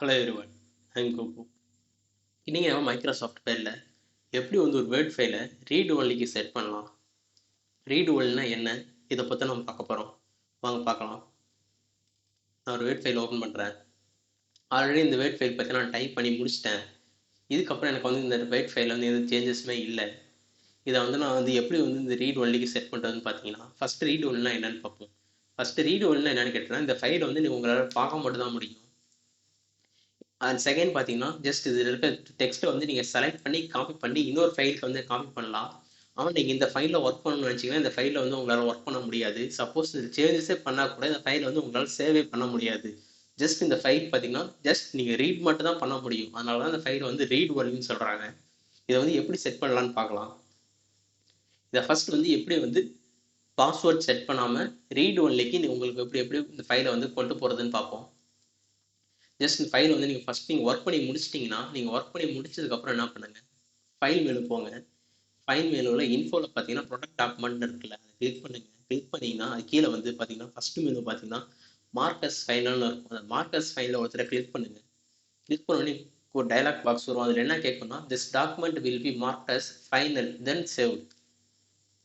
Hello everyone, I'm Coco. இன்னைக்கு நம்ம Microsoft வேர்டில் எப்படி வந்து ஒரு வேர்ட் ஃபைலை ரீட் ஒன்லிக்கு செட் பண்ணலாம். ரீட் ஒன்லினா என்ன, இதை பற்றி நம்ம பார்க்க போகிறோம். வாங்க பார்க்கலாம். நான் ஒரு வேர்ட் ஃபைல் ஓப்பன் பண்ணுறேன். ஆல்ரெடி இந்த வேர்ட் ஃபைல் பற்றி நான் டைப் பண்ணி முடிச்சிட்டேன். இதுக்கப்புறம் எனக்கு வந்து இந்த வேர்ட் ஃபைலில் வந்து எந்த சேஞ்சஸுமே இல்லை. இதை வந்து நான் வந்து எப்படி வந்து இந்த ரீட் ஒன்லிக்கு செட் பண்ணுறதுன்னு பார்த்தீங்கன்னா, ஃபஸ்ட்டு ரீட் ஒன்லினா என்னென்னு பார்ப்போம். ஃபஸ்ட்டு ரீட் ஒன்லினா என்னென்னு கேட்டேன்னா, இந்த ஃபைலை வந்து உங்களால் பார்க்க மட்டும் தான் முடியும். அண்ட் செகண்ட் பார்த்தீங்கன்னா, ஜஸ்ட் இதில் இருக்க டெக்ஸ்ட்டை வந்து நீங்கள் செலக்ட் பண்ணி காப்பி பண்ணி இன்னொரு ஃபைலுக்கு வந்து காப்பி பண்ணலாம். ஆனால் நீங்கள் இந்த ஃபைலில் ஒர்க் பண்ணணும்னு நினச்சிங்கன்னா இந்த ஃபைலில் வந்து உங்களால் ஒர்க் பண்ண முடியாது. சப்போஸ் இது சேஞ்சஸே பண்ணால் கூட இந்த ஃபைலை வந்து உங்களால் சேவே பண்ண முடியாது. ஜஸ்ட் இந்த ஃபைல் பார்த்தீங்கன்னா ஜஸ்ட் நீங்கள் ரீட் மட்டும் தான் பண்ண முடியும். அதனால தான் இந்த ஃபைலை வந்து ரீட் ஒன்லின்னு சொல்கிறாங்க. இதை வந்து எப்படி செட் பண்ணலான்னு பார்க்கலாம். இதை ஃபர்ஸ்ட் வந்து எப்படி வந்து பாஸ்வேர்ட் செட் பண்ணாமல் ரீட் ஒன்லிக்கு உங்களுக்கு எப்படி இந்த ஃபைலை வந்து கொண்டு போகிறதுன்னு பார்ப்போம். ஜஸ்ட் இந்த ஃபைல் வந்து நீங்கள் ஃபஸ்ட் நீங்கள் ஒர்க் பண்ணி முடிச்சிட்டிங்கன்னா, நீங்கள் ஒர்க் பண்ணி முடிச்சதுக்கப்புறம் என்ன பண்ணுங்கள், ஃபைல் மெனு போங்க. ஃபைல் மெனுவில் இன்ஃபோவில் பார்த்தீங்கன்னா ப்ரொடக்ட் டாக்குமெண்ட் இருக்குல்ல, அதை கிளிக் பண்ணுங்கள். கிளிக் பண்ணிங்கன்னா அது கீழே வந்து பார்த்தீங்கன்னா ஃபஸ்ட்டு மெனு பார்த்தீங்கன்னா மார்க்கஸ் ஃபைனல்னு இருக்கும். அந்த மார்க்கஸ் ஃபைனில் ஒருத்தரை கிளிக் பண்ணுங்கள். கிளிக் பண்ணோடனே ஒரு டைலாக் பாக்ஸ் வரும். அதில் என்ன கேட்கும்னா, this document will be marked as final then save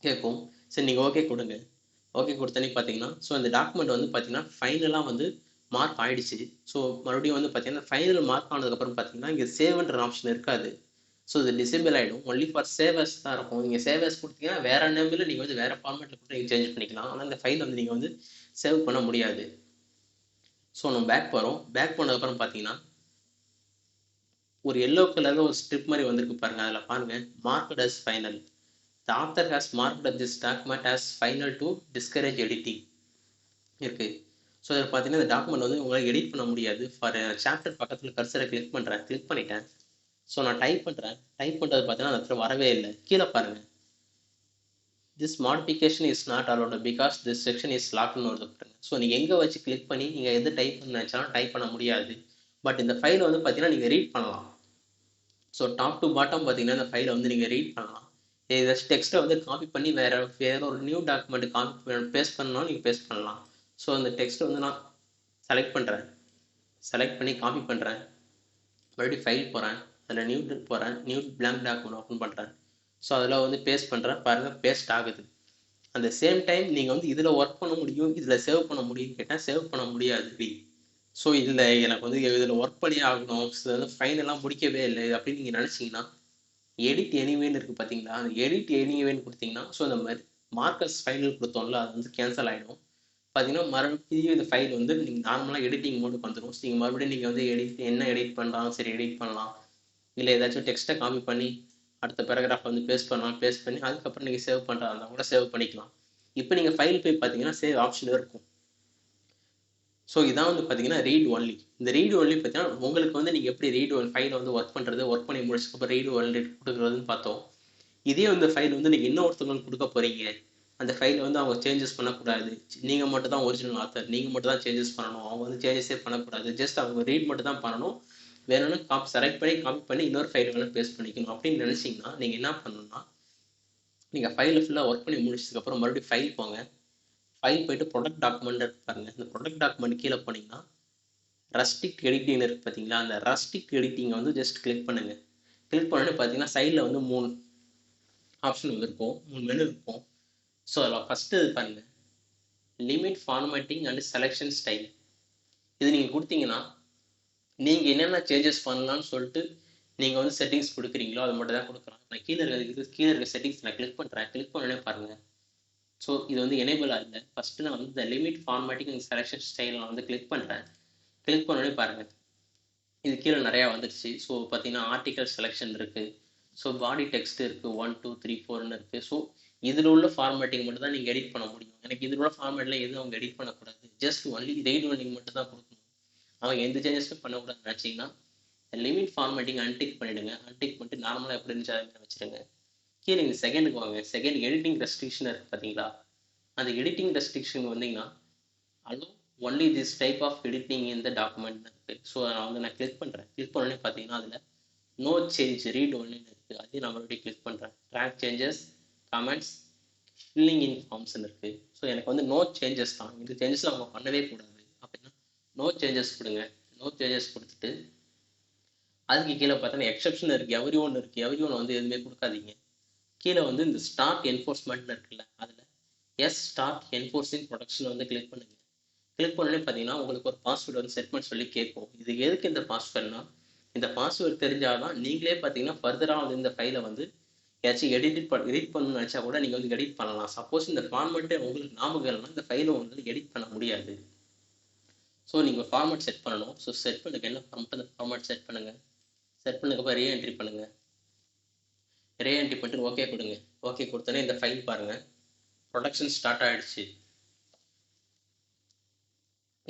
கேட்கும். சரி, நீங்கள் ஓகே கொடுங்க. ஓகே கொடுத்தனே பார்த்தீங்கன்னா, ஸோ அந்த டாக்குமெண்ட் வந்து பார்த்தீங்கன்னா ஃபைனலாக வந்து மார்க் ஆகிடுச்சு. ஸோ மறுபடியும் வந்து பார்த்தீங்கன்னா ஃபைனல் மார்க் ஆனதுக்கப்புறம் பார்த்தீங்கன்னா இங்கே சேவ்ன்ற ஆப்ஷன் இருக்காது. ஸோ இது டிசேபிள் ஆகிடும். ஒன்லி ஃபார் சேவர்ஸ் தான் இருக்கும். நீங்கள் சேவர்ஸ் கொடுத்தீங்கன்னா வேறு நேமில் நீங்கள் வந்து வேறு ஃபார்மேட்டில் கூட நீங்கள் சேஞ்ச் பண்ணிக்கலாம். ஆனால் இந்த ஃபைல் வந்து நீங்கள் வந்து சேவ் பண்ண முடியாது. ஸோ நம்ம பேக் போகிறோம். பேக் போனதுக்கப்புறம் பார்த்தீங்கன்னா ஒரு எல்லோ கலரில் ஒரு ஸ்ட்ரிப் மாதிரி வந்திருக்கு பாருங்கள். அதில் பாருங்கள் marked as final. The author has marked this document as final to discourage editing இருக்கு. ஸோ இதில் பார்த்தீங்கன்னா இந்த டாக்குமெண்ட் வந்து உங்களால் எடிட் பண்ண முடியாது. ஃபார் சாப்டர் பக்கத்தில் கர்சரை கிளிக் பண்ணுறேன். கிளிக் பண்ணிட்டேன். ஸோ நான் டைப் பண்ணுறேன். டைப் பண்ணுறது பார்த்தீங்கன்னா அந்த இடத்துல வரவே இல்லை. கீழே பாருங்கள், this modification is not allowed because this section is லாக்னு வருது பாருங்க. ஸோ நீங்கள் எங்கே வச்சு கிளிக் பண்ணி நீங்கள் எது டைப் பண்ண நினச்சாலும் டைப் பண்ண முடியாது. பட் இந்த ஃபைலை வந்து பார்த்தீங்கன்னா நீங்கள் ரீட் பண்ணலாம். ஸோ டாப் டு பாட்டம் பார்த்தீங்கன்னா இந்த ஃபைலை வந்து நீங்கள் ரீட் பண்ணலாம். ஏதாச்சும் டெக்ஸ்ட்டை வந்து காப்பி பண்ணி வேற ஒரு நியூ டாக்குமெண்ட் காப்பி பேஸ்ட் பண்ணாலும் நீங்கள் பேஸ்ட் பண்ணலாம். ஸோ அந்த டெக்ஸ்ட்டை வந்து நான் செலக்ட் பண்ணுறேன். செலக்ட் பண்ணி காப்பி பண்ணுறேன். மறுபடியும் ஃபைல் போகிறேன். அதில் நியூ போகிறேன். நியூ பிளாங்க் டாக்குமெண்ட் ஓப்பன் பண்ணுறேன். ஸோ அதில் வந்து பேஸ்ட் பண்ணுறேன். பாருங்கள், பேஸ்ட் ஆகுது. அந்த சேம் டைம் நீங்கள் வந்து இதில் ஒர்க் பண்ண முடியும், இதில் சேவ் பண்ண முடியும்னு கேட்டால் சேவ் பண்ண முடியாது. ஸோ இதில் எனக்கு வந்து இதில் ஒர்க் பண்ணி ஆகணும், ஃபைனெல்லாம் முடிக்கவே இல்லை அப்படின்னு நீங்கள் நினச்சிங்கன்னா எடிட் எனிவேன்னு இருக்குது பார்த்தீங்களா, அந்த எடிட் எனிவேன்னு கொடுத்தீங்கன்னா ஸோ இந்த மாதிரி மார்க்கஸ் ஃபைனல் கொடுத்தோம்ல அது வந்து கேன்சல் ஆகிடும். பார்த்தீங்கன்னா மறுபடியும் இந்த ஃபைல் வந்து நீங்கள் நார்மலாக எடிட்டிங் மோடுக்கு வந்துடும். ஸோ நீங்கள் மறுபடியும் நீங்கள் வந்து எடிட் பண்ணலாம், சரி எடிட் பண்ணலாம். இல்லை ஏதாச்சும் டெக்ஸ்ட்டை காப்பி பண்ணி அடுத்த பேராகிராஃப் வந்து பேஸ்ட் பண்ணலாம். பேஸ்ட் பண்ணி அதுக்கப்புறம் நீங்கள் சேவ் பண்ணுறதா இருந்தால் கூட சேவ் பண்ணிக்கலாம். இப்போ நீங்கள் ஃபைல் போய் பார்த்தீங்கன்னா சேவ் ஆப்ஷன் இருக்கும். ஸோ இதான் வந்து பார்த்தீங்கன்னா ரீட் ஒன்லி. இந்த ரீட் ஒன்லி பார்த்தீங்கன்னா உங்களுக்கு வந்து நீங்கள் எப்படி ரீட் ஃபைலை வந்து ஒர்க் பண்ணுறது, ஒர்க் பண்ணி முடிச்சதுக்கப்புறம் ரீட் ஒன்லி கொடுக்குறதுன்னு பார்த்தோம். இதே வந்து ஃபைல் வந்து நீங்கள் இன்னொருத்தவங்களுக்கு கொடுக்க போகிறீங்க. அந்த ஃபைலை வந்து அவங்க சேஞ்சஸ் பண்ணக்கூடாது. நீங்கள் மட்டும் தான் ஒரிஜினல் ஆத்தர், நீங்கள் மட்டும் தான் சேஞ்சஸ் பண்ணணும். அவங்க வந்து சேஞ்சஸே பண்ணக்கூடாது. ஜஸ்ட் அவங்க ரீட் மட்டும் தான் பண்ணணும். வேணும்னா செலக்ட் பண்ணி காப்பி பண்ணி இன்னொரு ஃபைல் வேணும் பேஸ்ட் பண்ணிக்கணும் அப்படின்னு நினச்சிங்கன்னா நீங்கள் என்ன பண்ணணும்னா, நீங்கள் ஃபைலை ஃபுல்லாக ஒர்க் பண்ணி முடிச்சதுக்கப்புறம் மறுபடியும் ஃபைல் போங்க. ஃபைல் போய்ட்டு ப்ரொடக்ட் டாக்குமெண்ட் இருக்கு பாருங்கள். இந்த ப்ரொடக்ட் டாக்குமெண்ட் கீழே போனீங்கன்னா ரஸ்டிக் எடிட்டிங் இருக்குது பார்த்தீங்களா, அந்த ரஸ்டிக் எடிட்டிங்கை வந்து ஜஸ்ட் கிளிக் பண்ணுங்கள். கிளிக் பண்ணோன்னே பார்த்தீங்கன்னா சைடில் வந்து 3 ஆப்ஷன் இருக்கும், 3 மெனு இருக்கும். ஸோ அதில் ஃபஸ்ட்டு இது பாருங்கள், limit formatting and selection style. இது நீங்கள் கொடுத்தீங்கன்னா நீங்கள் என்னென்ன சேஞ்சஸ் பண்ணலான்னு சொல்லிட்டு நீங்கள் வந்து செட்டிங்ஸ் கொடுக்குறீங்களோ அது மட்டும் தான் கொடுக்குறாங்க. நான் கீழே இருக்க செட்டிங்ஸ் நான் கிளிக் பண்ணுறேன். கிளிக் பண்ணோன்னே பாருங்கள், ஸோ இது வந்து எனேபிள் ஆகல. ஃபஸ்ட்டு நான் வந்து இந்த limit formatting and selection style நான் வந்து கிளிக் பண்ணுறேன். கிளிக் பண்ணோடனே பாருங்கள், இது கீழே நிறையா வந்துடுச்சு. ஸோ பார்த்தீங்கன்னா ஆர்டிகல் செலெக்ஷன் இருக்குது. ஸோ பாடி டெக்ஸ்ட் இருக்குது, 1 2 3 4ன்னு இருக்குது. ஸோ இதில் உள்ள ஃபார்மேட்டிங் மட்டும் தான் நீங்கள் எடிட் பண்ண முடியும். எனக்கு இதில் உள்ள ஃபார்மேட்டில் எதுவும் அவங்க எடிட் பண்ணக்கூடாது. ஜஸ்ட் ஒன்லி ரீட் ஒன்லிங் மட்டும் தான் கொடுக்கணும். அவங்க எந்த சேஞ்சஸும் பண்ணக்கூடாதுன்னு நினச்சிங்கன்னா லிமிட் ஃபார்மேட்டிங் அன்டிக் பண்ணிவிடுங்க. அன்டிக் பண்ணிட்டு நார்மலாக எப்படி இருந்துச்சு அதை வச்சுருங்க. கீழே இந்த செகண்டுக்கு வாங்க. செகண்ட் எடிட்டிங் ரெஸ்ட்ரிக்ஷன் இருக்குது பார்த்தீங்களா, அந்த எடிட்டிங் ரெஸ்ட்ரிக்ஷன் வந்தீங்கன்னா allow only this type of editing இந்த டாக்குமெண்ட் இருக்குது. ஸோ நான் கிளிக் பண்ணுறேன். கிளிக் பண்ணோடனே பார்த்தீங்கன்னா அதில் நோ சேஞ்ச் ரீட் ஒன்லின்னு இருக்குது. அதையும் நான் மறுபடியும் கிளிக் பண்ணுறேன். ட்ராக் சேஞ்சஸ், கமெண்ட்ஸ், ஃபில்லிங் இன் ஃபார்ம்ஸ்ன்னு இருக்குது. ஸோ எனக்கு வந்து நோ சேஞ்சஸ் தான். இந்த சேஞ்சஸ் அவங்க பண்ணவே கூடாது அப்படின்னா நோ சேஞ்சஸ் கொடுங்க. நோ சேஞ்சஸ் கொடுத்துட்டு அதுக்கு கீழே பார்த்தீங்கன்னா எக்ஸப்ஷன் இருக்குது, எவ்ரி ஒன் வந்து எதுவுமே கொடுக்காதீங்க. கீழே வந்து இந்த ஸ்டார்ட் என்ஃபோர்ஸ்மெண்ட்னு இருக்குல்ல, அதில் எஸ் ஸ்டார்ட் என்ஃபோர்ஸிங் ப்ரொடக்ஷன் வந்து கிளிக் பண்ணுங்க. கிளிக் பண்ணோடனே பார்த்தீங்கன்னா உங்களுக்கு ஒரு பாஸ்வேர்டு வந்து செட் பண்ண சொல்லி கேட்கும். இது எதுக்கு இந்த பாஸ்வேர்ட்னா, இந்த பாஸ்வேர்டு தெரிஞ்சாதான் நீங்களே பார்த்தீங்கன்னா ஃபர்தராக வந்து இந்த ஃபைலை வந்து ஏதாச்சும் எடிட் பண்ணணும்னு நினச்சா கூட நீங்கள் வந்து எடிட் பண்ணலாம். சப்போஸ் இந்த ஃபார்மெட்டே உங்களுக்கு ஞாபகம் இல்லைன்னா இந்த ஃபைலை வந்து எடிட் பண்ண முடியாது. ஸோ நீங்கள் ஃபார்மேட் செட் பண்ணணும். ஸோ செட் பண்ணுங்க, என்ன ஃபார்மேட் செட் பண்ணுங்கள். செட் பண்ணதுக்கப்புறம் ரீஎன்ட்ரி பண்ணுங்கள். ரீஎன்ட்ரி பண்ணிட்டு ஓகே கொடுங்க. ஓகே கொடுத்தோன்னே இந்த ஃபைல் பாருங்கள், ப்ரொடக்ஷன் ஸ்டார்ட் ஆகிடுச்சு.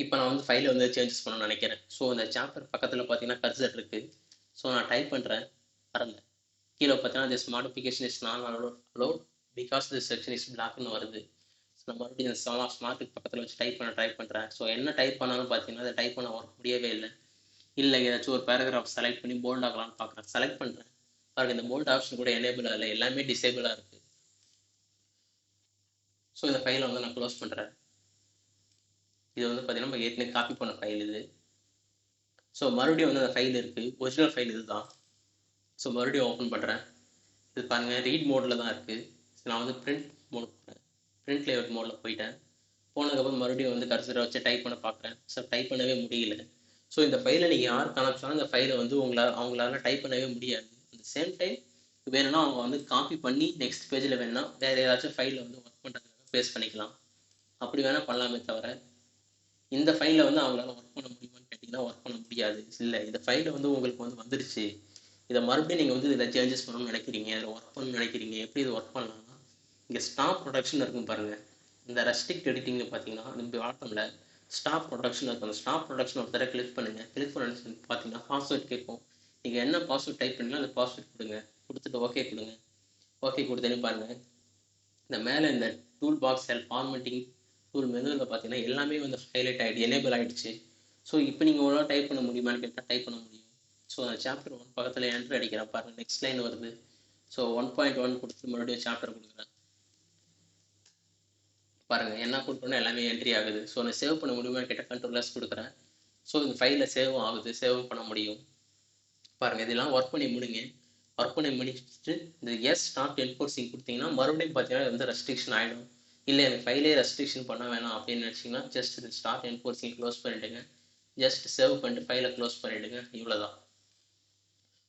இப்போ நான் வந்து ஃபைலை வந்து சேஞ்சஸ் பண்ணணும்னு நினைக்கிறேன். ஸோ இந்த சாப்டர் பக்கத்தில் பார்த்தீங்கன்னா கர்சர் இருக்குது. ஸோ நான் டைப் பண்ணுறேன், வரல. கீழே பார்த்தீங்கன்னா this modification is not allowed because this section is பிளாக்னு வருது. ஸோ நான் மறுபடியும் இந்த ஸ்மார்ட்டுக்கு பக்கத்தில் வச்சு டைப் பண்ணுறேன். ஸோ என்ன டைப் பண்ணாலும் பார்த்தீங்கன்னா அதை டைப் பண்ண ஒர்க் முடியவே இல்லை ஏதாச்சும் ஒரு பேராகிராஃப் செலக்ட் பண்ணி போல்ட் ஆகலாம்னு பார்க்குறேன். செலக்ட் பண்ணுறேன், பாருங்கள் இந்த போல்ட் ஆப்ஷன் கூட எனேபிள் ஆகலை, எல்லாமே டிசேபிளாக இருக்குது. ஸோ இந்த ஃபைலை வந்து நான் க்ளோஸ் பண்ணுறேன். இது வந்து பார்த்தீங்கன்னா நம்ம ஏற்கனவே காப்பி பண்ண ஃபைல் இது. ஸோ மறுபடியும் வந்து அந்த ஃபைல் இருக்குது, ஒரிஜினல் ஃபைல் இது தான். ஸோ மறுபடியும் ஓப்பன் பண்ணுறேன். இது பாருங்கள் ரீட் மோடில் தான் இருக்குது. நான் வந்து பிரிண்ட் மோட் போகிறேன், பிரிண்ட் லேஅவுட் மோடில் போயிட்டேன். போனதுக்கப்புறம் மறுபடியும் வந்து கர்சரை வச்சு டைப் பண்ண பார்க்குறேன். ஸோ டைப் பண்ணவே முடியல. ஸோ இந்த ஃபைலை நீங்கள் யாருக்கு அனுப்பிச்சாலும் இந்த ஃபைலை வந்து அவங்களால டைப் பண்ணவே முடியாது. அட் சேம் டைம் வேணும்னா அவங்க வந்து காப்பி பண்ணி நெக்ஸ்ட் பேஜில் வேணும்னா வேறு ஏதாச்சும் ஃபைலில் வந்து ஒர்க் பண்ணுறதுக்காக பேஸ்ட் பண்ணிக்கலாம். அப்படி வேணால் பண்ணலாமே தவிர இந்த ஃபைலில் வந்து அவங்களால ஒர்க் பண்ண முடியுமான்னு கேட்டிங்கன்னா ஒர்க் பண்ண முடியாது. இல்லை, இந்த ஃபைலை வந்து உங்களுக்கு வந்து வந்துருச்சு, இதை மறுபடியும் நீங்கள் வந்து இதில் சேஞ்சஸ் பண்ணணும்னு நினைக்கிறீங்க, இதில் ஒர்க் பண்ணணும்னு நினைக்கிறீங்க. எப்படி இது ஒர்க் பண்ணலாம்னா இங்கே ஸ்டாப் ப்ரொடக்ஷன் இருக்கும் பாருங்கள். இந்த ரெஸ்ட்ரிக்ட் எடிட்டிங்னு பார்த்தீங்கன்னா நம்ம வாட்டமில் ஸ்டாப் ப்ரொடக்ஷன் இருக்கும். அந்த ஸ்டாப் ப்ரொடக்ஷன் ஒரு தடவை கிளிக் பண்ணுங்கள். கிளிக் பண்ணி பார்த்தீங்கன்னா பாஸ்வேர்ட் கேட்கும். நீங்கள் என்ன பாஸ்வேர்ட் டைப் பண்ணீங்களோ அந்த பாஸ்வேர்ட் கொடுங்க. கொடுத்துட்டு ஓகே கொடுங்க. ஓகே கொடுத்தேன்னு பாருங்கள், இந்த மேலே இந்த டூல் பாக்ஸ் ஃபார்மேட்டிங் டூல் மெனுவில் பார்த்தீங்கன்னா எல்லாமே வந்து ஹைலைட் ஆகிடுச்சு, எனேபிள் ஆகிடுச்சு. ஸோ இப்போ நீங்கள் ஒழுங்காக டைப் பண்ண முடியுமான்னு கேட்டால் டைப் பண்ண முடியும். ஸோ அந்த சாப்டர் 1 பக்கத்தில் என்ட்ரு அடிக்கிறேன் பாருங்கள், நெக்ஸ்ட் லைன் வருது. ஸோ 1.1 கொடுத்து மறுபடியும் சாப்டர் கொடுக்குறேன் பாருங்கள், என்ன கொடுக்குறோன்னா எல்லாமே என்ட்ரி ஆகுது. ஸோ நான் சேவ் பண்ண முடியுமான்னு கேட்டால் கண்ட்ரோலர்ஸ் கொடுக்குறேன். ஸோ இந்த ஃபைலில் சேவும் ஆகுது, சேவும் பண்ண முடியும். பாருங்கள், இதெல்லாம் ஒர்க் பண்ணி முடிங்க. ஒர்க் பண்ணி முடிச்சுட்டு இந்த எஸ் ஸ்டார்ட் என்ஃபோர்ஸிங் கொடுத்தீங்கன்னா மறுபடியும் பார்த்தீங்கன்னா வந்து ரெஸ்ட்ரிக்ஷன் ஆகிடும். இல்லை எனக்கு ஃபைலே ரெஸ்ட்ரிக்ஷன் பண்ண வேணாம் அப்படின்னு நினச்சிங்கன்னா ஜஸ்ட் இது ஸ்டார்ட் என்ஃபோர்ஸிங் க்ளோஸ் பண்ணிவிடுங்க. ஜஸ்ட் சேவ் பண்ணிட்டு ஃபைலை க்ளோஸ் பண்ணிவிடுங்க, இவ்வளோதான்.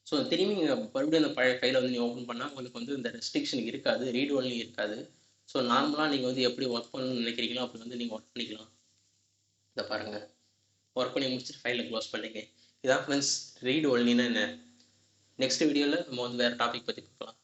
ஸோ திரும்பி மறுபடியும் அந்த பழைய ஃபைலை வந்து நீங்கள் ஓப்பன் பண்ணால் உங்களுக்கு வந்து இந்த ரெஸ்ட்ரிக்ஷன் இருக்காது, ரீட் ஒன்லி இருக்காது. ஸோ நார்மலாக நீங்கள் வந்து எப்படி ஒர்க் பண்ணணும்னு நினைக்கிறீங்களோ அப்படி வந்து நீங்கள் ஒர்க் பண்ணிக்கலாம். இதை பாருங்கள், ஒர்க் பண்ணி முடிச்சுட்டு ஃபைலை க்ளோஸ் பண்ணிங்க. இதான் ஃப்ரெண்ட்ஸ் ரீட் ஒன்லின்னா என்ன. நெக்ஸ்ட் வீடியோவில் நம்ம வந்து வேறு டாபிக் பற்றி பார்க்கலாம்.